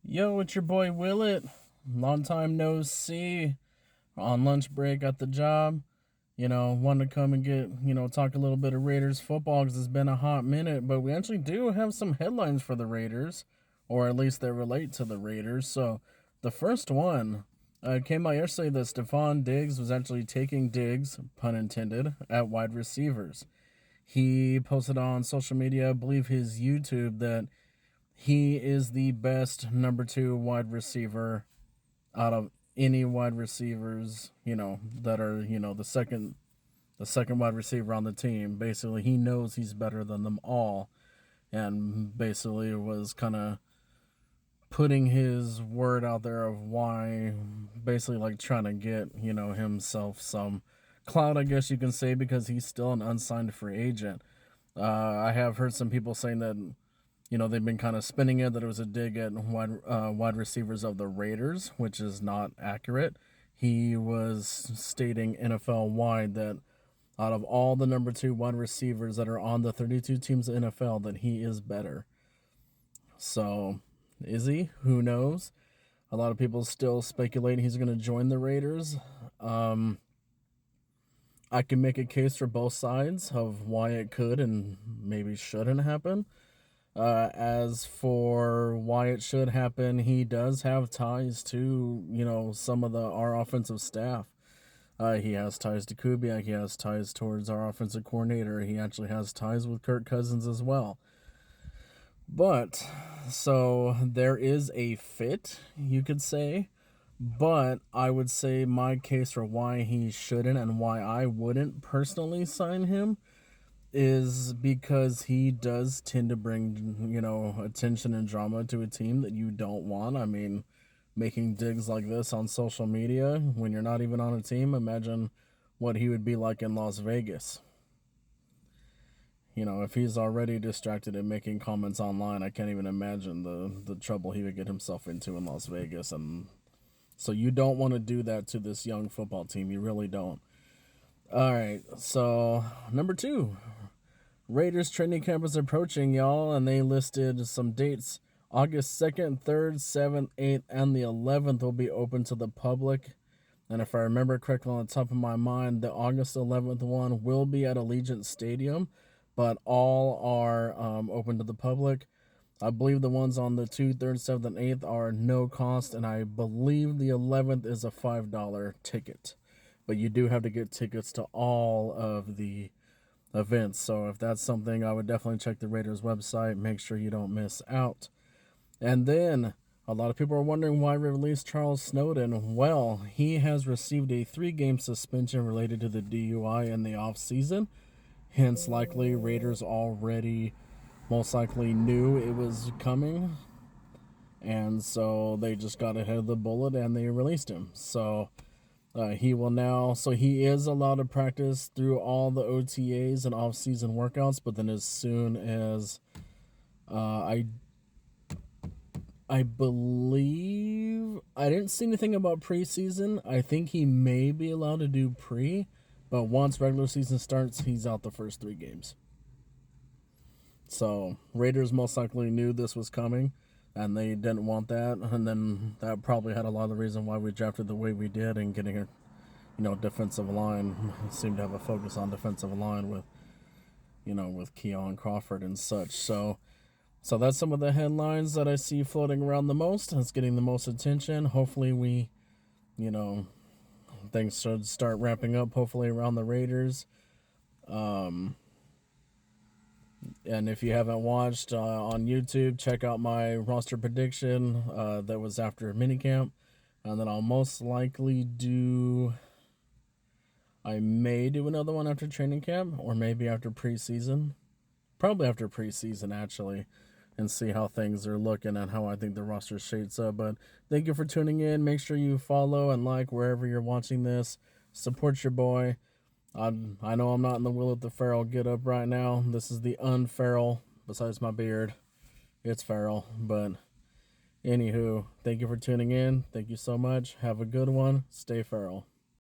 Yo, it's your boy Willet. Long time no see. On lunch break at the job. Wanted to come and talk a little bit of Raiders football because it's been a hot minute. But we actually do have some headlines for the Raiders, or at least they relate to the Raiders. So the first one came out yesterday that Stephon Diggs was actually taking digs, pun intended, at wide receivers. He posted on social media, I believe his YouTube, that he is the best number two wide receiver out of any wide receivers, that are, the second wide receiver on the team. Basically, he knows he's better than them all, and basically was kind of putting his word out there of why, basically like trying to get, himself some clout, I guess you can say, because he's still an unsigned free agent. I have heard some people saying that they've been kind of spinning it that it was a dig at wide receivers of the Raiders, which is not accurate. He was stating NFL wide that out of all the number two wide receivers that are on the 32 teams of NFL, that he is better. So, is he? Who knows? A lot of people still speculate he's going to join the Raiders. I can make a case for both sides of why it could and maybe shouldn't happen. As for why it should happen, he does have ties to, some of our offensive staff. He has ties to Kubiak. He has ties towards our offensive coordinator. He actually has ties with Kirk Cousins as well. But, so there is a fit, you could say. But I would say my case for why he shouldn't and why I wouldn't personally sign him is because he does tend to bring, attention and drama to a team that you don't want. I mean, making digs like this on social media when you're not even on a team, imagine what he would be like in Las Vegas. If he's already distracted and making comments online, I can't even imagine the trouble he would get himself into in Las Vegas. And so you don't want to do that to this young football team. You really don't. All right, so number two, Raiders training camp is approaching, y'all, and they listed some dates. August 2nd, 3rd, 7th, 8th, and the 11th will be open to the public. And if I remember correctly on the top of my mind, the August 11th one will be at Allegiant Stadium, but all are open to the public. I believe the ones on the 2nd, 3rd, 7th, and 8th are no cost, and I believe the 11th is a $5 ticket. But you do have to get tickets to all of the events. So if that's something, I would definitely check the Raiders website. Make sure you don't miss out. And then a lot of people are wondering why we released Charles Snowden. Well, he has received a 3-game suspension related to the DUI in the offseason. Hence, likely Raiders already most likely knew it was coming. And so they just got ahead of the bullet and they released him. So he is allowed to practice through all the OTAs and off-season workouts, but then as soon as I believe I didn't see anything about preseason. I think he may be allowed to do pre, but once regular season starts, he's out the first 3 games. So Raiders most likely knew this was coming, and they didn't want that, and then that probably had a lot of the reason why we drafted the way we did and getting a defensive line. Seemed to have a focus on defensive line with Keon Crawford and such. So that's some of the headlines that I see floating around the most. That's getting the most attention. Hopefully we, things should start ramping up, hopefully around the Raiders. And if you haven't watched on YouTube, check out my roster prediction that was after minicamp. And then I'll most likely I may do another one after training camp, or maybe after preseason. Probably after preseason, actually, and see how things are looking and how I think the roster shapes up. But thank you for tuning in. Make sure you follow and like wherever you're watching this. Support your boy. I know I'm not in the Will at the Farrell get up right now. This is the unfarrell, besides my beard. It's Farrell. But anywho, thank you for tuning in. Thank you so much. Have a good one. Stay Farrell.